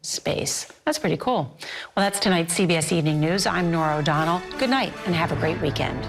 space. That's pretty cool. Well, that's tonight's CBS Evening News. I'm Nora O'Donnell. Good night and have a great weekend.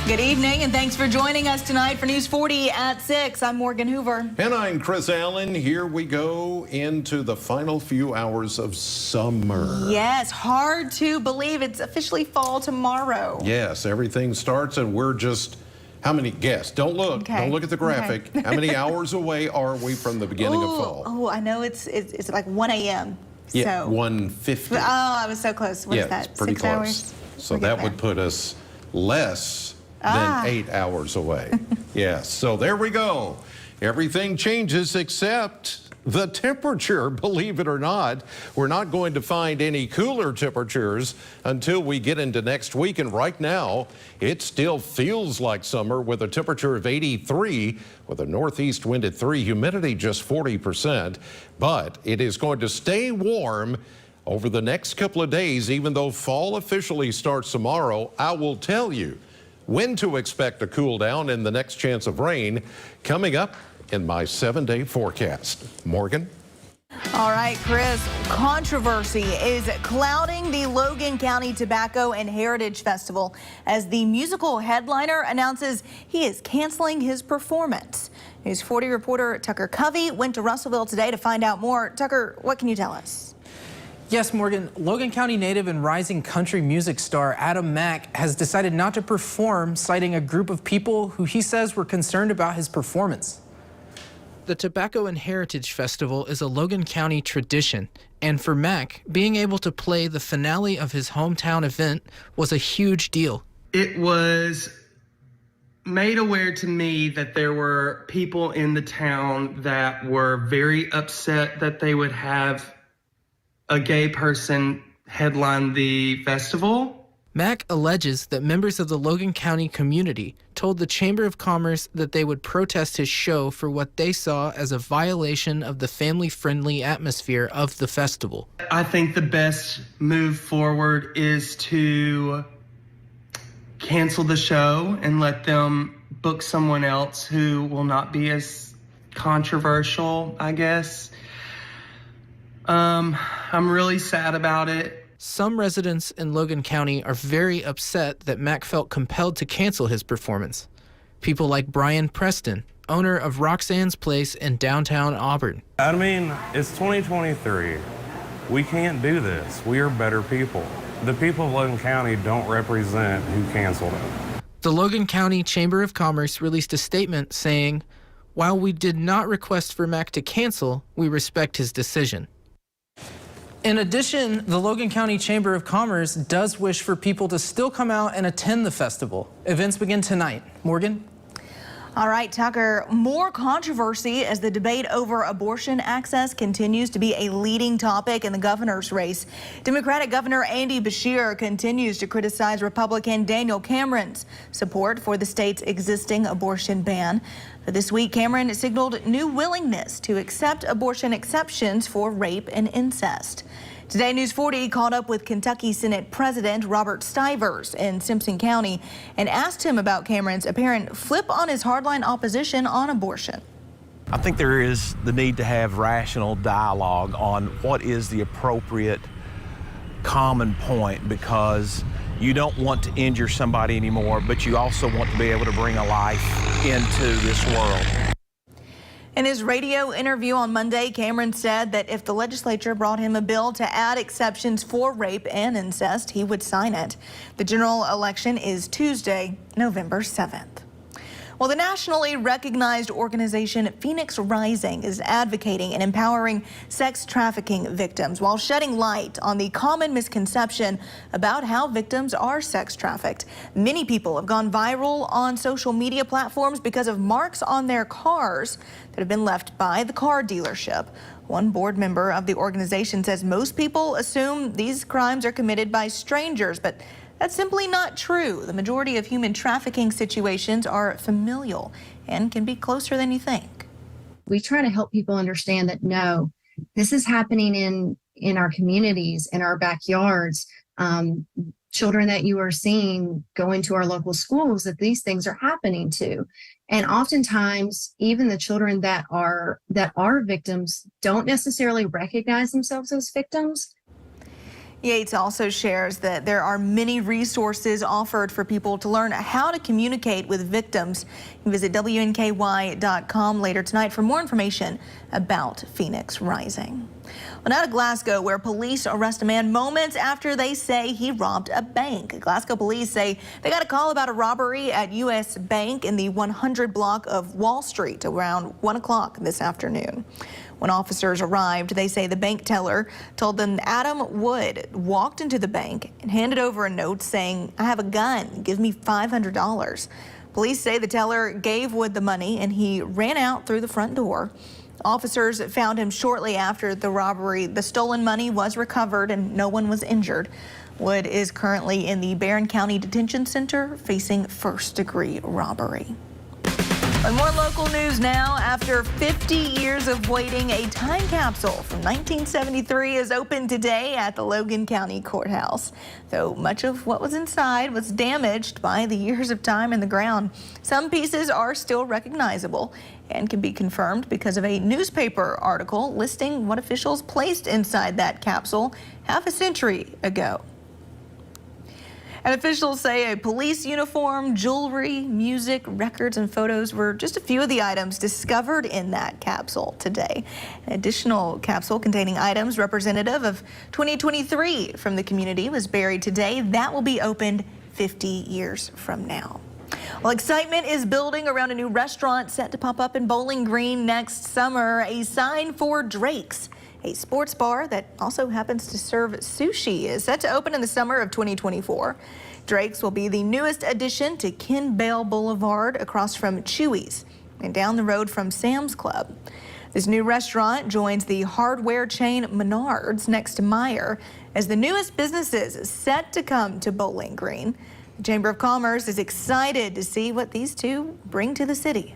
Good evening, and thanks for joining us tonight for News 40 at 6. I'm Morgan Hoover. And I'm Chris Allen. Here we go into the final few hours of summer. Yes, hard to believe it's officially fall tomorrow. Yes, everything starts and we're just, how many, guess, don't look, Okay. Don't look at the graphic. Okay. How many hours away are we from the beginning of fall? Oh, I know it's like 1 a.m. Yeah, so. 1:50. Oh, I was so close. What is that, it's pretty 6 close. hours? So We'll get that there. would put us less than 8 hours away. Yes, so there we go. Everything changes except the temperature, believe it or not. We're not going to find any cooler temperatures until we get into next week. And right now, it still feels like summer with a temperature of 83, with a northeast wind at 3, humidity just 40%. But it is going to stay warm over the next couple of days, even though fall officially starts tomorrow. I will tell you when to expect a cool down and the next chance of rain coming up in my 7-day forecast. Morgan? All right, Chris, controversy is clouding the Logan County Tobacco and Heritage Festival as the musical headliner announces he is canceling his performance. News 40 reporter Tucker Covey went to Russellville today to find out more. Tucker, what can you tell us? Yes, Morgan, Logan County native and rising country music star Adam Mack has decided not to perform, citing a group of people who he says were concerned about his performance. The Tobacco and Heritage Festival is a Logan County tradition, and for Mack, being able to play the finale of his hometown event was a huge deal. It was made aware to me that there were people in the town that were very upset that they would have a gay person headline the festival. Mack alleges that members of the Logan County community told the Chamber of Commerce that they would protest his show for what they saw as a violation of the family-friendly atmosphere of the festival. I think the best move forward is to cancel the show and let them book someone else who will not be as controversial, I guess. I'm really sad about it. Some residents in Logan County are very upset that Mack felt compelled to cancel his performance. People like Brian Preston, owner of Roxanne's Place in downtown Auburn. I mean, it's 2023. We can't do this. We are better people. The people of Logan County don't represent who canceled it. The Logan County Chamber of Commerce released a statement saying, "While we did not request for Mack to cancel, we respect his decision." In addition, the Logan County Chamber of Commerce does wish for people to still come out and attend the festival. Events begin tonight. Morgan? All right, Tucker, more controversy as the debate over abortion access continues to be a leading topic in the governor's race. Democratic Governor Andy Beshear continues to criticize Republican Daniel Cameron's support for the state's existing abortion ban. But this week, Cameron signaled new willingness to accept abortion exceptions for rape and incest. Today, News 40 caught up with Kentucky Senate President Robert Stivers in Simpson County and asked him about Cameron's apparent flip on his hardline opposition on abortion. I think there is the need to have rational dialogue on what is the appropriate common point, because you don't want to injure somebody anymore, but you also want to be able to bring a life into this world. In his radio interview on Monday, Cameron said that if the legislature brought him a bill to add exceptions for rape and incest, he would sign it. The general election is Tuesday, November 7th. Well, the nationally recognized organization Phoenix Rising is advocating and empowering sex trafficking victims while shedding light on the common misconception about how victims are sex trafficked. Many people have gone viral on social media platforms because of marks on their cars that have been left by the car dealership. One board member of the organization says most people assume these crimes are committed by strangers, but That's simply not true. The majority of human trafficking situations are familial and can be closer than you think. We try to help people understand that no, this is happening in our communities, in our backyards. Children that you are seeing go into our local schools, that these things are happening to. And oftentimes, even the children that are victims don't necessarily recognize themselves as victims. Yates also shares that there are many resources offered for people to learn how to communicate with victims. You can visit WNKY.com later tonight for more information about Phoenix Rising. Well, now to Glasgow, where police arrest a man moments after they say he robbed a bank. Glasgow police say they got a call about a robbery at U.S. Bank in the 100 block of Wall Street around 1 o'clock this afternoon. When officers arrived, they say the bank teller told them Adam Wood walked into the bank and handed over a note saying, "I have a gun, give me $500. Police say the teller gave Wood the money and he ran out through the front door. Officers found him shortly after the robbery. The stolen money was recovered and no one was injured. Wood is currently in the Barron County Detention Center facing first-degree robbery. And more local news now. After 50 years of waiting, a time capsule from 1973 is open today at the Logan County Courthouse. Though much of what was inside was damaged by the years of time in the ground, some pieces are still recognizable and can be confirmed because of a newspaper article listing what officials placed inside that capsule half a century ago. And officials say a police uniform, jewelry, music, records, and photos were just a few of the items discovered in that capsule today. An additional capsule containing items representative of 2023 from the community was buried today. That will be opened 50 years from now. Well, excitement is building around a new restaurant set to pop up in Bowling Green next summer. A sign for Drake's, a sports bar that also happens to serve sushi, is set to open in the summer of 2024. Drake's will be the newest addition to Ken Bale Boulevard across from Chewy's and down the road from Sam's Club. This new restaurant joins the hardware chain Menards next to Meijer as the newest businesses set to come to Bowling Green. The Chamber of Commerce is excited to see what these two bring to the city.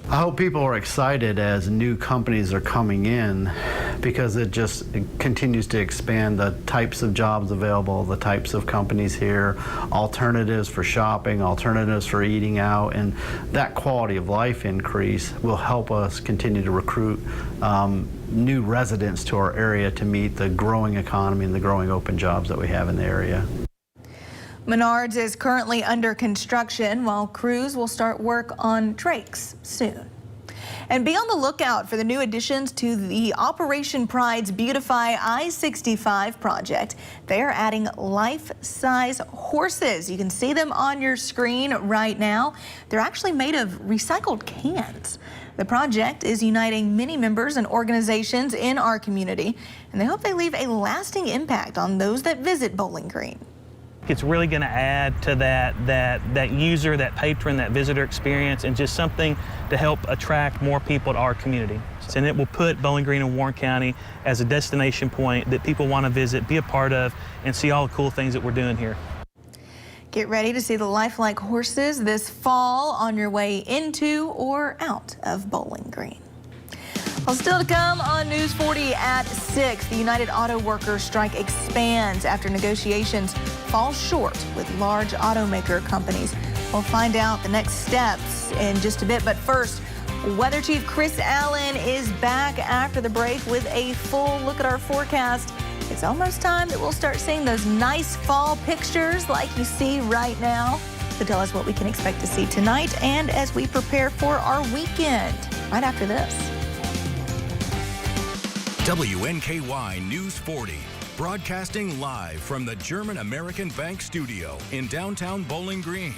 I hope people are excited as new companies are coming in because it continues to expand the types of jobs available, the types of companies here, alternatives for shopping, alternatives for eating out, and that quality of life increase will help us continue to recruit new residents to our area to meet the growing economy and the growing open jobs that we have in the area. Menards is currently under construction, while crews will start work on Drake's soon. And be on the lookout for the new additions to the Operation Pride's Beautify I-65 project. They are adding life-size horses. You can see them on your screen right now. They're actually made of recycled cans. The project is uniting many members and organizations in our community, and they hope they leave a lasting impact on those that visit Bowling Green. It's really going to add to that user, that patron, that visitor experience, and just something to help attract more people to our community. And it will put Bowling Green and Warren County as a destination point that people want to visit, be a part of, and see all the cool things that we're doing here. Get ready to see the lifelike horses this fall on your way into or out of Bowling Green. Well, still to come on News 40 at 6, the United Auto Workers strike expands after negotiations fall short with large automaker companies. We'll find out the next steps in just a bit, but first, Weather Chief Chris Allen is back after the break with a full look at our forecast. It's almost time that we'll start seeing those nice fall pictures like you see right now. So tell us what we can expect to see tonight and as we prepare for our weekend right after this. WNKY News 40, broadcasting live from the German American Bank studio in downtown Bowling Green.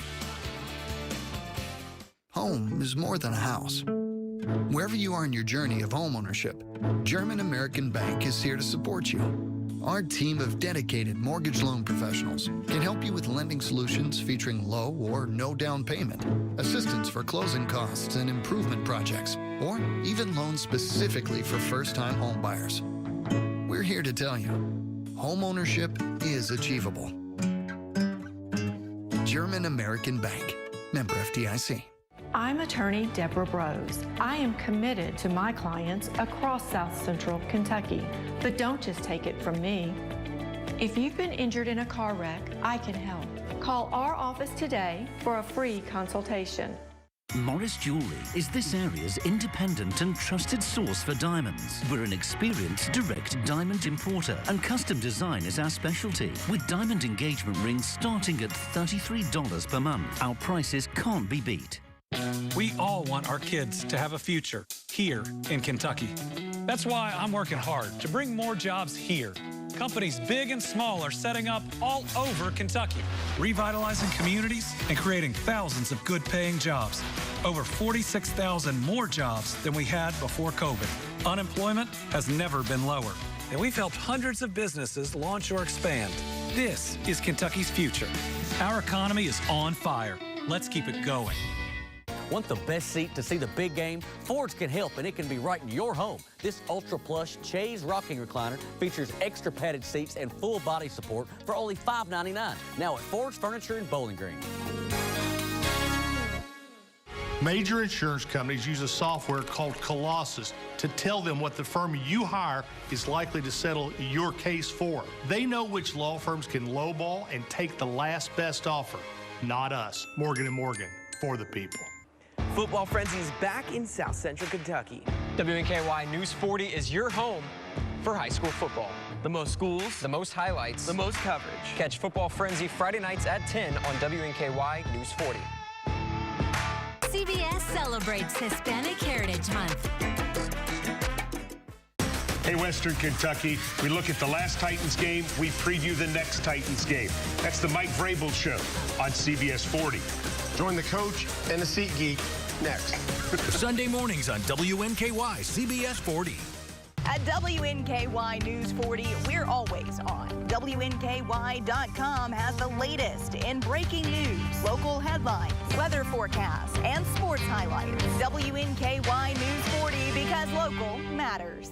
Home is more than a house. Wherever you are in your journey of homeownership, German American Bank is here to support you. Our team of dedicated mortgage loan professionals can help you with lending solutions featuring low or no down payment, assistance for closing costs and improvement projects, or even loans specifically for first-time home buyers. We're here to tell you, homeownership is achievable. German American Bank. Member FDIC. I'm attorney Deborah Brose. I am committed to my clients across South Central Kentucky. But don't just take it from me. If you've been injured in a car wreck, I can help. Call our office today for a free consultation. Morris Jewelry is this area's independent and trusted source for diamonds. We're an experienced direct diamond importer, and custom design is our specialty. With diamond engagement rings starting at $33 per month, our prices can't be beat. We all want our kids to have a future here in Kentucky. That's why I'm working hard to bring more jobs here. Companies big and small are setting up all over Kentucky, revitalizing communities and creating thousands of good-paying jobs. Over 46,000 more jobs than we had before COVID. Unemployment has never been lower, and we've helped hundreds of businesses launch or expand. This is Kentucky's future. Our economy is on fire. Let's keep it going. Want the best seat to see the big game? Ford's can help, and it can be right in your home. This ultra plush chaise rocking recliner features extra padded seats and full body support for only $5.99. Now at Ford's Furniture in Bowling Green. Major insurance companies use a software called Colossus to tell them what the firm you hire is likely to settle your case for. They know which law firms can lowball and take the last best offer. Not us. Morgan & Morgan, for the people. Football Frenzy is back in South Central Kentucky. WNKY News 40 is your home for high school football. The most schools, the most highlights, the most coverage. Catch Football Frenzy Friday nights at 10 on WNKY News 40. CBS celebrates Hispanic Heritage Month. Hey, Western Kentucky, we look at the last Titans game, we preview the next Titans game. That's the Mike Vrabel Show on CBS 40. Join the coach and the seat geek next. Sunday mornings on WNKY CBS 40. At WNKY News 40, we're always on. WNKY.com has the latest in breaking news, local headlines, weather forecasts, and sports highlights. WNKY News 40, because local matters.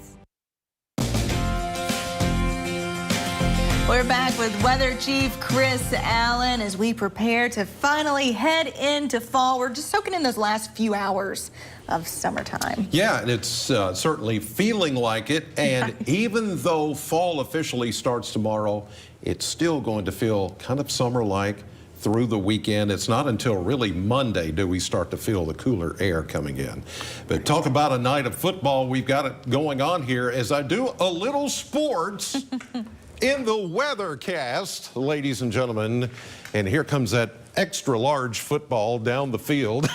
We're back with Weather Chief Chris Allen as we prepare to finally head into fall. We're just soaking in those last few hours of summertime. Yeah, and it's certainly feeling like it. And even though fall officially starts tomorrow, it's still going to feel kind of summer-like through the weekend. It's not until really Monday do we start to feel the cooler air coming in. But talk about a night of football. We've got it going on here as I do a little sports. In the weathercast, ladies and gentlemen, and here comes that extra large football down the field,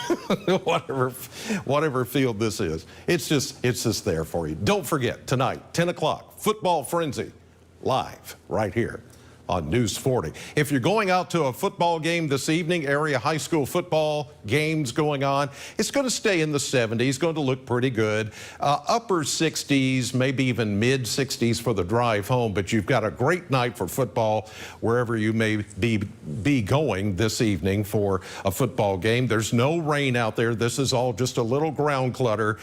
whatever field this is. It's just there for you. Don't forget, tonight, 10 o'clock, Football Frenzy, live right here on News 40. If you're going out to a football game this evening, area high school football games going on, it's going to stay in the 70s, going to look pretty good. Upper 60s, maybe even mid 60s for the drive home, but you've got a great night for football wherever you may be going this evening for a football game. There's no rain out there. This is all just a little ground clutter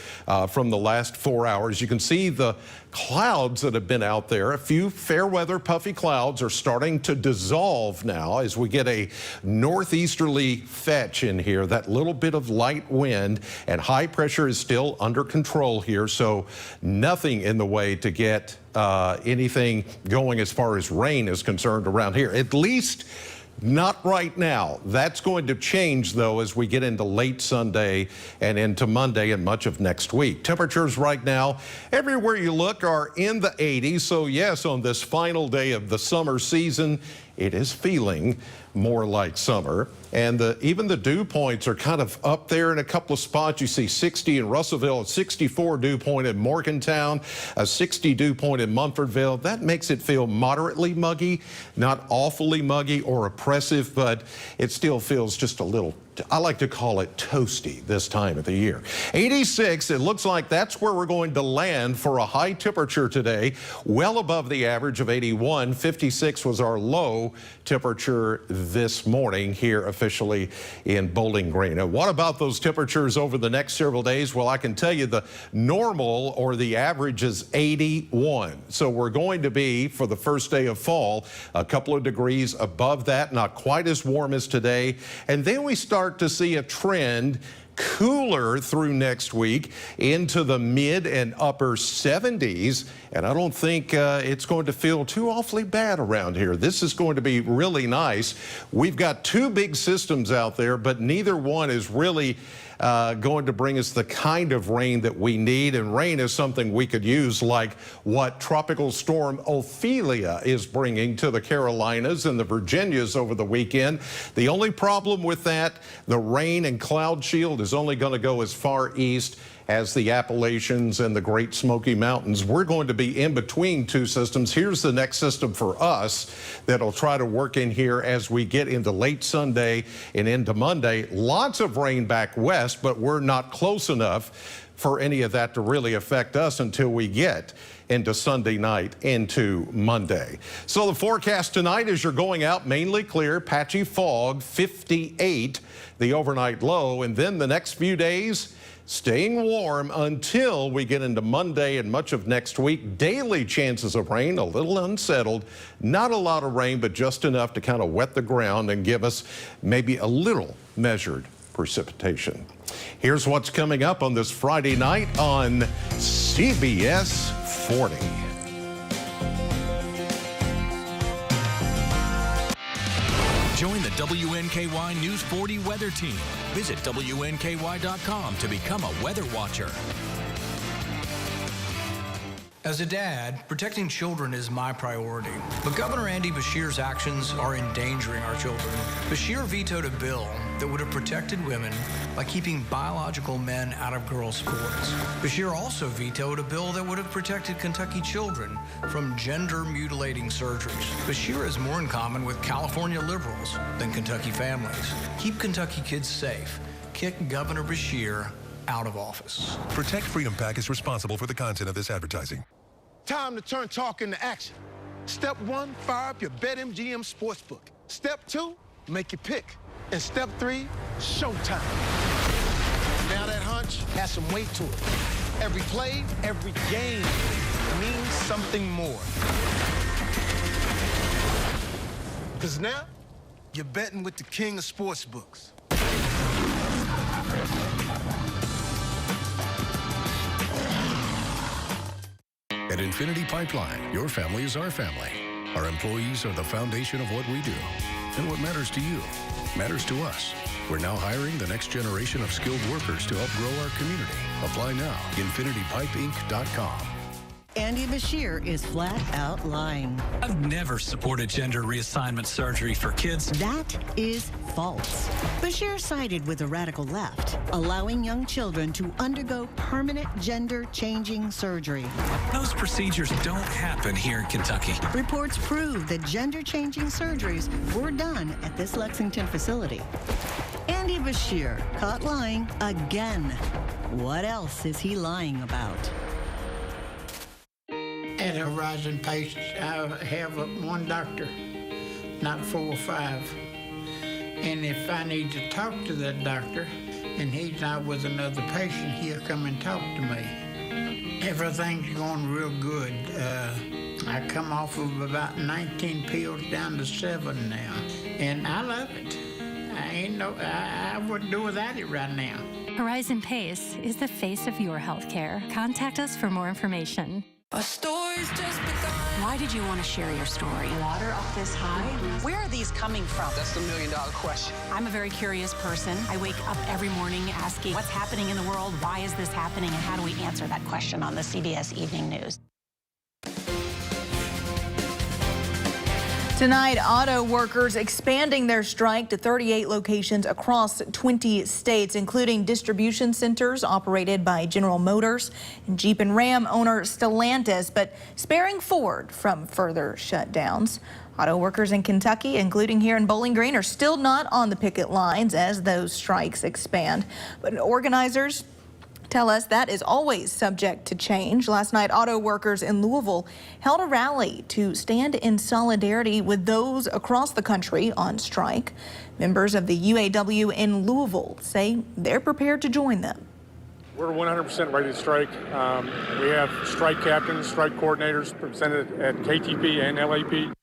from the last 4 hours. You can see the clouds that have been out there. A few fair weather puffy clouds are starting to dissolve now as we get a northeasterly fetch in here, that little bit of light wind, and high pressure is still under control here, so nothing in the way to get anything going as far as rain is concerned around here, at least not right now. That's going to change, though, as we get into late Sunday and into Monday and much of next week. Temperatures right now, everywhere you look, are in the 80s. So, yes, on this final day of the summer season, it is feeling more like summer. And even the dew points are kind of up there in a couple of spots. You see 60 in Russellville, a 64 dew point in Morgantown, a 60 dew point in Munfordville. That makes it feel moderately muggy, not awfully muggy or oppressive, but it still feels just a little I like to call it toasty this time of the year. 86, it looks like that's where we're going to land for a high temperature today, well above the average of 81. 56 was our low temperature this morning here officially in Bowling Green. Now, what about those temperatures over the next several days? Well, I can tell you the normal or the average is 81. So we're going to be, for the first day of fall, a couple of degrees above that, not quite as warm as today. And then we start to see a trend cooler through next week into the mid and upper 70s, and I don't think it's going to feel too awfully bad around here. This is going to be really nice. We've got two big systems out there, but neither one is really going to bring us the kind of rain that we need, and rain is something we could use like what Tropical Storm Ophelia is bringing to the Carolinas and the Virginias over the weekend. The only problem with that, the rain and cloud shield is only going to go as far east as the Appalachians and the Great Smoky Mountains. We're going to be in between two systems. Here's the next system for us that'll try to work in here as we get into late Sunday and into Monday. Lots of rain back west, but we're not close enough for any of that to really affect us until we get into Sunday night, into Monday. So the forecast tonight as you're going out, mainly clear, patchy fog, 58, the overnight low, and then the next few days, staying warm until we get into Monday and much of next week. Daily chances of rain, a little unsettled. Not a lot of rain, but just enough to kind of wet the ground and give us maybe a little measured precipitation. Here's what's coming up on this Friday night on CBS 40. Join the WNKY News 40 weather team. Visit WNKY.com to become a weather watcher. As a dad, protecting children is my priority. But Governor Andy Beshear's actions are endangering our children. Beshear vetoed a bill that would have protected women by keeping biological men out of girls' sports. Beshear also vetoed a bill that would have protected Kentucky children from gender-mutilating surgeries. Beshear is more in common with California liberals than Kentucky families. Keep Kentucky kids safe. Kick Governor Beshear out of office. Protect Freedom PAC is responsible for the content of this advertising. Time to turn talk into action. Step 1, fire up your BetMGM Sportsbook. Step 2, make your pick. And Step 3, showtime. Now that hunch has some weight to it. Every play, every game means something more. Because now, you're betting with the king of sportsbooks. At Infinity Pipeline, your family is our family. Our employees are the foundation of what we do. And what matters to you matters to us. We're now hiring the next generation of skilled workers to help grow our community. Apply now. InfinityPipeInc.com. Andy Beshear is flat out lying. I've never supported gender reassignment surgery for kids. That is false. Beshear sided with the radical left, allowing young children to undergo permanent gender-changing surgery. Those procedures don't happen here in Kentucky. Reports prove that gender-changing surgeries were done at this Lexington facility. Andy Beshear caught lying again. What else is he lying about? As a rising patient, I have one doctor, not 4 or 5. And if I need to talk to that doctor and he's not with another patient, he'll come and talk to me. Everything's going real good. I come off of about 19 pills down to 7 now, and I love it. I wouldn't do without it right now. Horizon Pace is the face of your healthcare. Contact us for more information. Our story's just begun. Why did you want to share your story? Water up this high? Where are these coming from? That's the $1 million question. I'm a very curious person. I wake up every morning asking, what's happening in the world? Why is this happening? And how do we answer that question on the CBS Evening News? Tonight, auto workers expanding their strike to 38 locations across 20 states, including distribution centers operated by General Motors and Jeep and Ram owner Stellantis, but sparing Ford from further shutdowns. Auto workers in Kentucky, including here in Bowling Green, are still not on the picket lines as those strikes expand. But organizers tell us that is always subject to change. Last night, auto workers in Louisville held a rally to stand in solidarity with those across the country on strike. Members of the UAW in Louisville say they're prepared to join them. We're 100% ready to strike. We have strike captains, strike coordinators represented at KTP and LAP.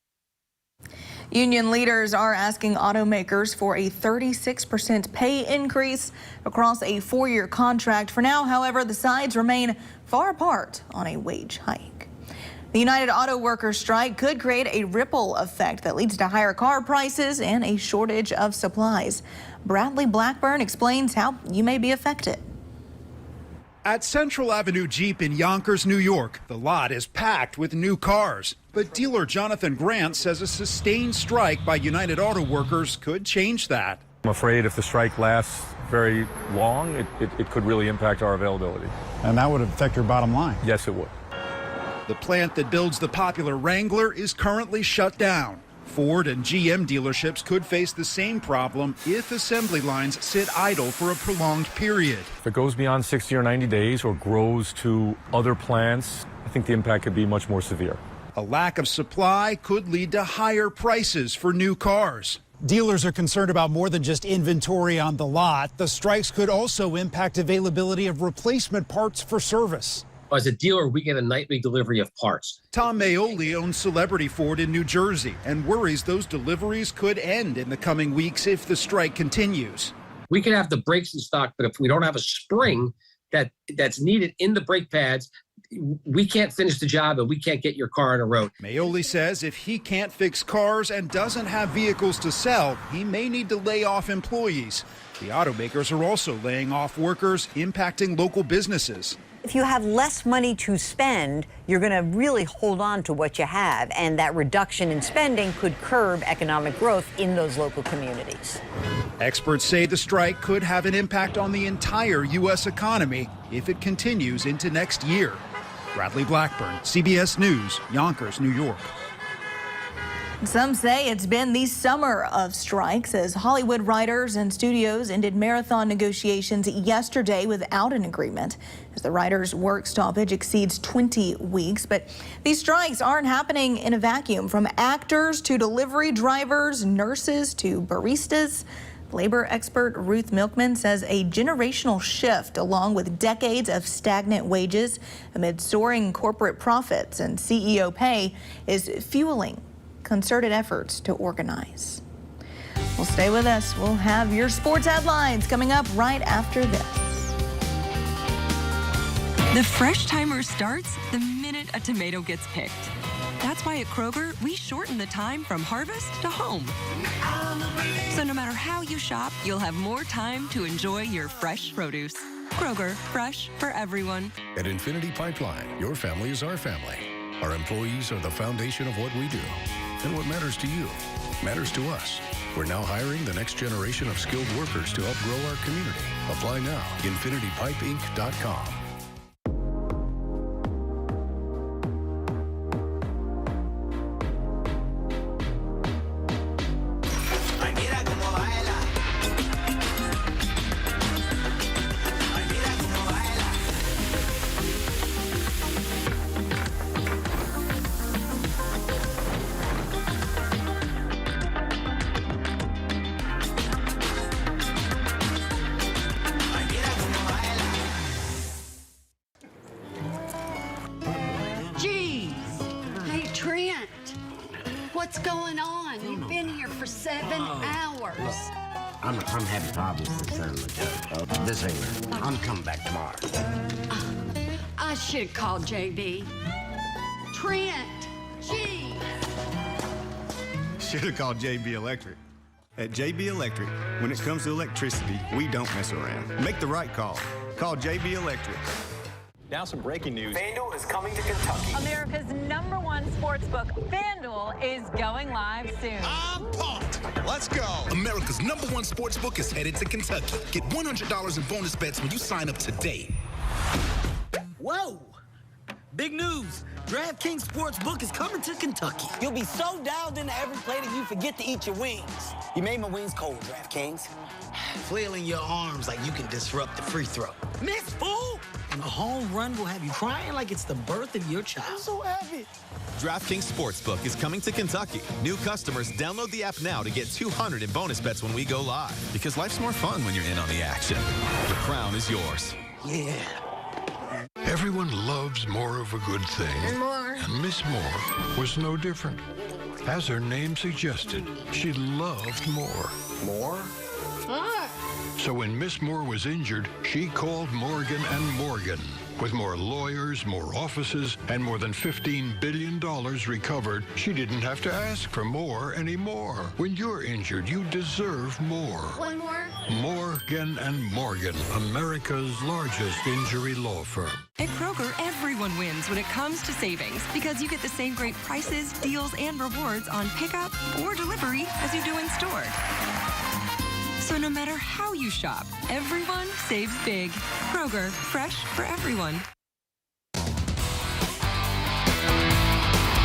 Union leaders are asking automakers for a 36% pay increase across a 4-year contract. For now, however, the sides remain far apart on a wage hike. The United Auto Workers strike could create a ripple effect that leads to higher car prices and a shortage of supplies. Bradley Blackburn explains how you may be affected. At Central Avenue Jeep in Yonkers, New York, the lot is packed with new cars. But dealer Jonathan Grant says a sustained strike by United Auto Workers could change that. I'm afraid if the strike lasts very long, it could really impact our availability. And that would affect your bottom line? Yes, it would. The plant that builds the popular Wrangler is currently shut down. Ford and GM dealerships could face the same problem if assembly lines sit idle for a prolonged period. If it goes beyond 60 or 90 days or grows to other plants, I think the impact could be much more severe. A lack of supply could lead to higher prices for new cars. Dealers are concerned about more than just inventory on the lot. The strikes could also impact availability of replacement parts for service. As a dealer, we get a nightly delivery of parts. Tom Maioli owns Celebrity Ford in New Jersey and worries those deliveries could end in the coming weeks if the strike continues. We can have the brakes in stock, but if we don't have a spring that's needed in the brake pads, we can't finish the job and we can't get your car on the road. Maioli says if he can't fix cars and doesn't have vehicles to sell, he may need to lay off employees. The automakers are also laying off workers, impacting local businesses. If you have less money to spend, you're going to really hold on to what you have, and that reduction in spending could curb economic growth in those local communities. Experts say the strike could have an impact on the entire U.S. economy if it continues into next year. Bradley Blackburn, CBS News, Yonkers, New York. Some say it's been the summer of strikes as Hollywood writers and studios ended marathon negotiations yesterday without an agreement as the writers' work stoppage exceeds 20 weeks. But these strikes aren't happening in a vacuum. From actors to delivery drivers, nurses to baristas. Labor expert Ruth Milkman says a generational shift along with decades of stagnant wages amid soaring corporate profits and CEO pay is fueling concerted efforts to organize. Well, stay with us. We'll have your sports headlines coming up right after this. The fresh timer starts the minute a tomato gets picked. That's why at Kroger, we shorten the time from harvest to home. So no matter how you shop, you'll have more time to enjoy your fresh produce. Kroger, fresh for everyone. At Infinity Pipeline, your family is our family. Our employees are the foundation of what we do. And what matters to you matters to us. We're now hiring the next generation of skilled workers to help grow our community. Apply now. InfinityPipeInc.com. What's going on? You've been here for 7 hours. I'm having problems this time of the day. This ain't right. I'm coming back tomorrow. I should have called JB. Trent, gee. Should have called JB Electric. At JB Electric, when it comes to electricity, we don't mess around. Make the right call. Call JB Electric. Now some breaking news. FanDuel is coming to Kentucky. America's #1 Sportsbook, FanDuel is going live soon. I'm pumped. Let's go. America's #1 sportsbook is headed to Kentucky. Get $100 in bonus bets when you sign up today. Whoa! Big news. DraftKings Sportsbook is coming to Kentucky. You'll be so dialed into every play that you forget to eat your wings. You made my wings cold, DraftKings. Flailing your arms like you can disrupt the free throw. Miss, fool! And a home run will have you crying like it's the birth of your child. I'm so happy. DraftKings Sportsbook is coming to Kentucky. New customers, download the app now to get $200 in bonus bets when we go live. Because life's more fun when you're in on the action. The crown is yours. Yeah. Everyone loves more of a good thing. And more. And Miss Moore was no different. As her name suggested, she loved more. More? So when Miss Moore was injured, she called Morgan & Morgan. With more lawyers, more offices, and more than $15 billion recovered, she didn't have to ask for more anymore. When you're injured, you deserve more. One more? Morgan & Morgan, America's largest injury law firm. At Kroger, everyone wins when it comes to savings because you get the same great prices, deals, and rewards on pickup or delivery as you do in store. So no matter how you shop, everyone saves big. Kroger, fresh for everyone.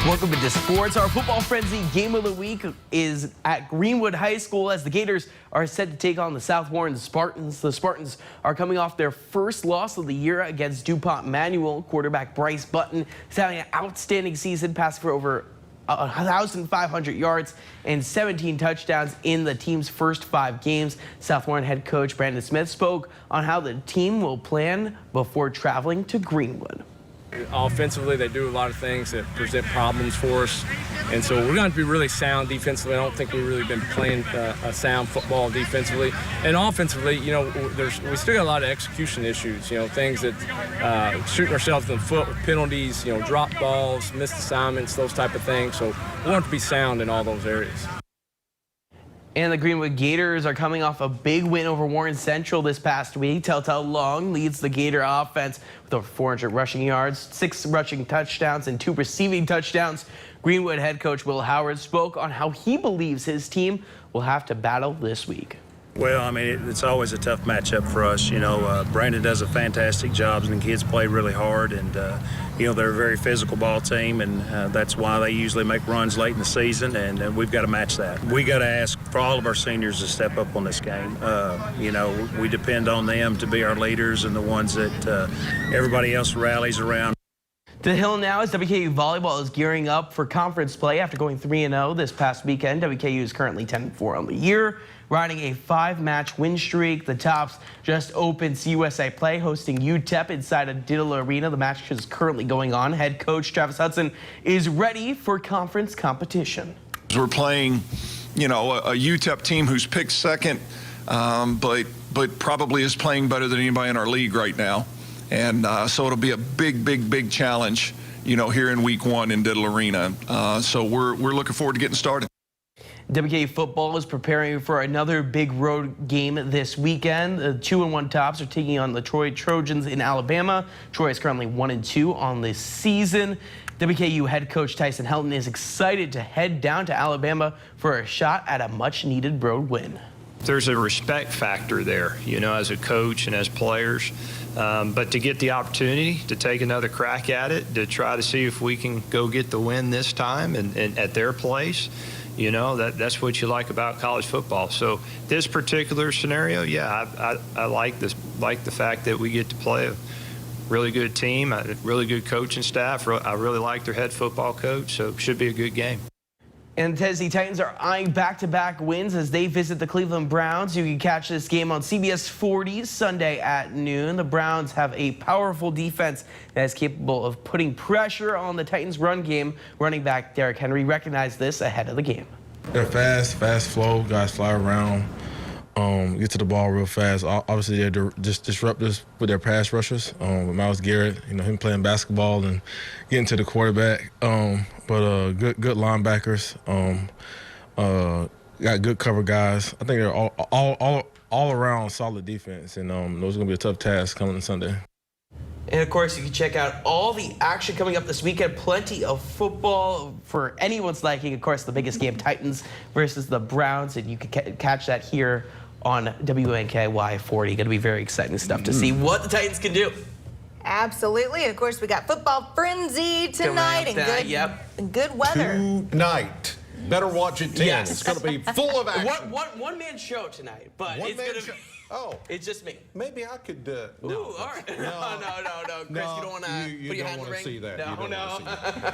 Welcome to Sports. Our Football Frenzy Game of the Week is at Greenwood High School as the Gators are set to take on the South Warren Spartans. The Spartans are coming off their first loss of the year against DuPont Manual. Quarterback Bryce Button is having an outstanding season, passing for over 1,500 yards and 17 touchdowns in the team's first 5 games. South Warren head coach Brandon Smith spoke on how the team will plan before traveling to Greenwood. Offensively, they do a lot of things that present problems for us, and so we're going to be really sound defensively. I don't think we've really been playing a sound football defensively. And offensively, you know, we still got a lot of execution issues, you know, things that shooting ourselves in the foot with penalties, you know, drop balls, missed assignments, those type of things. So we want to be sound in all those areas. And the Greenwood Gators are coming off a big win over Warren Central this past week. Telltale Long leads the Gator offense with over 400 rushing yards, 6 rushing touchdowns, and 2 receiving touchdowns. Greenwood head coach Will Howard spoke on how he believes his team will have to battle this week. Well, I mean, it's always a tough matchup for us. You know, Brandon does a fantastic job, and the kids play really hard. And, you know, they're a very physical ball team, and that's why they usually make runs late in the season, and we've got to match that. We got to ask for all of our seniors to step up on this game. You know, we depend on them to be our leaders and the ones that everybody else rallies around. The Hill now as WKU Volleyball is gearing up for conference play after going 3-0 this past weekend. WKU is currently 10-4 on the year, riding a 5-match win streak. The Tops just opened CUSA play, hosting UTEP inside a Diddle Arena. The match is currently going on. Head coach Travis Hudson is ready for conference competition. We're playing, you know, a UTEP team who's picked second, but probably is playing better than anybody in our league right now. And so it'll be a big challenge, you know, here in week 1 in Diddle Arena. So we're looking forward to getting started. WKU football is preparing for another big road game this weekend. The 2-1 Tops are taking on the Troy Trojans in Alabama. Troy is currently 1-2 on this season. WKU head coach Tyson Helton is excited to head down to Alabama for a shot at a much-needed road win. There's a respect factor there, you know, as a coach and as players. But to get the opportunity to take another crack at it, to try to see if we can go get the win this time and at their place, you know, that's what you like about college football. So this particular scenario, yeah, I like the fact that we get to play a really good team, a really good coaching staff. I really like their head football coach, so it should be a good game. And the Tennessee Titans are eyeing back-to-back wins as they visit the Cleveland Browns. You can catch this game on CBS 40 Sunday at noon. The Browns have a powerful defense that is capable of putting pressure on the Titans' run game. Running back Derrick Henry recognized this ahead of the game. They're fast flow, guys fly around, get to the ball real fast. Obviously, they're just disruptors with their pass rushers. With Myles Garrett, you know, him playing basketball and getting to the quarterback. But good linebackers. Got good cover guys. I think they're all around solid defense, and those are gonna be a tough task coming Sunday. And of course, you can check out all the action coming up this weekend. Plenty of football for anyone's liking. Of course, the biggest game, Titans versus the Browns, and you can catch that here on WNKY 40. Going to be very exciting stuff to see what the Titans can do. Absolutely. And of course, we got football frenzy tonight and good weather. Tonight. Better watch it 10. Yes. It's going to be full of action. One-man show tonight, but it's going to be... Oh. It's just me. Maybe I could... No. Ooh, all right. No. Chris, you don't want to put your hand in the ring? See that. No.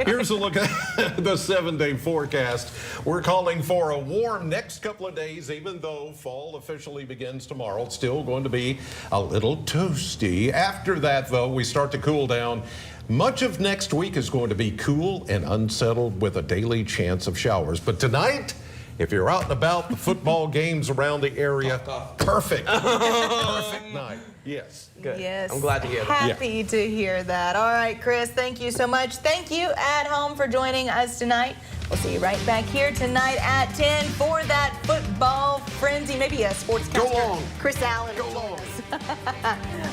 Here's a look at the 7-day forecast. We're calling for a warm next couple of days, even though fall officially begins tomorrow. It's still going to be a little toasty. After that, though, we start to cool down. Much of next week is going to be cool and unsettled with a daily chance of showers. But tonight, if you're out and about, the football games around the area, perfect. Perfect night. Yes. Good. Yes. I'm glad to hear that. Happy to hear that. All right, Chris, thank you so much. Thank you at home for joining us tonight. We'll see you right back here tonight at 10 for that football frenzy. Maybe a sportscaster. Go long. Chris Allen. Go long.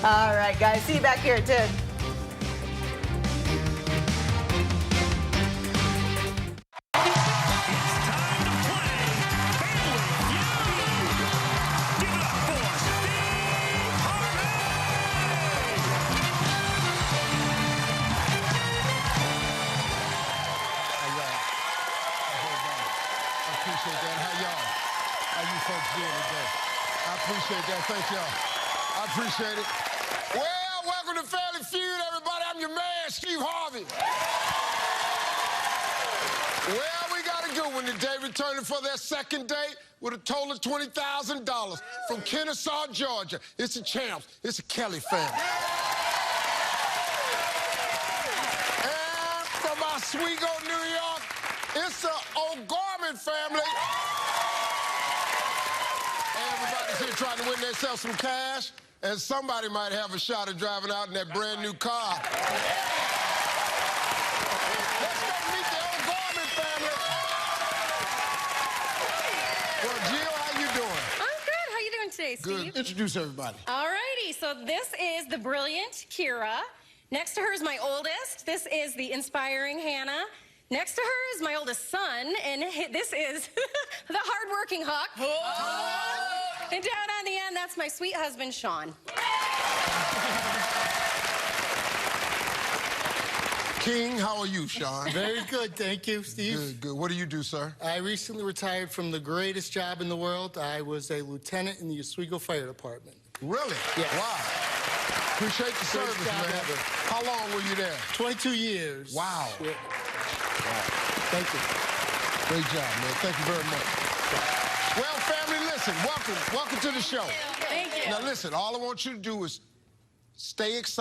All right, guys. See you back here at 10. Appreciate that. Thank y'all. I appreciate it. Well, welcome to Family Feud, everybody. I'm your man, Steve Harvey. Well, we got a good one today, returning for their second day with a total of $20,000 from Kennesaw, Georgia. It's the champs. It's a Kelly family. And from Oswego, New York, it's the O'Gorman family. Everybody's here trying to win themselves some cash, and somebody might have a shot at driving out in that brand new car. Let's go meet the O'Gorman family. Well, Jill, how you doing? I'm good. How you doing today, Steve? Good. Introduce everybody. All righty. So this is the brilliant Kira. Next to her is my oldest. This is the inspiring Hannah. Next to her is my oldest son, and this is the hardworking Huck. Oh. And down on the end, that's my sweet husband, Sean. King, how are you, Sean? Very good, thank you, Steve. Good, good. What do you do, sir? I recently retired from the greatest job in the world. I was a lieutenant in the Oswego Fire Department. Really? Yes. Wow. Appreciate the service, man. Ever. How long were you there? 22 years. Wow. Yeah. Wow. Thank you. Great job, man. Thank you very much. Well, family, listen, welcome to the show. Thank you. Now, listen, all I want you to do is stay excited.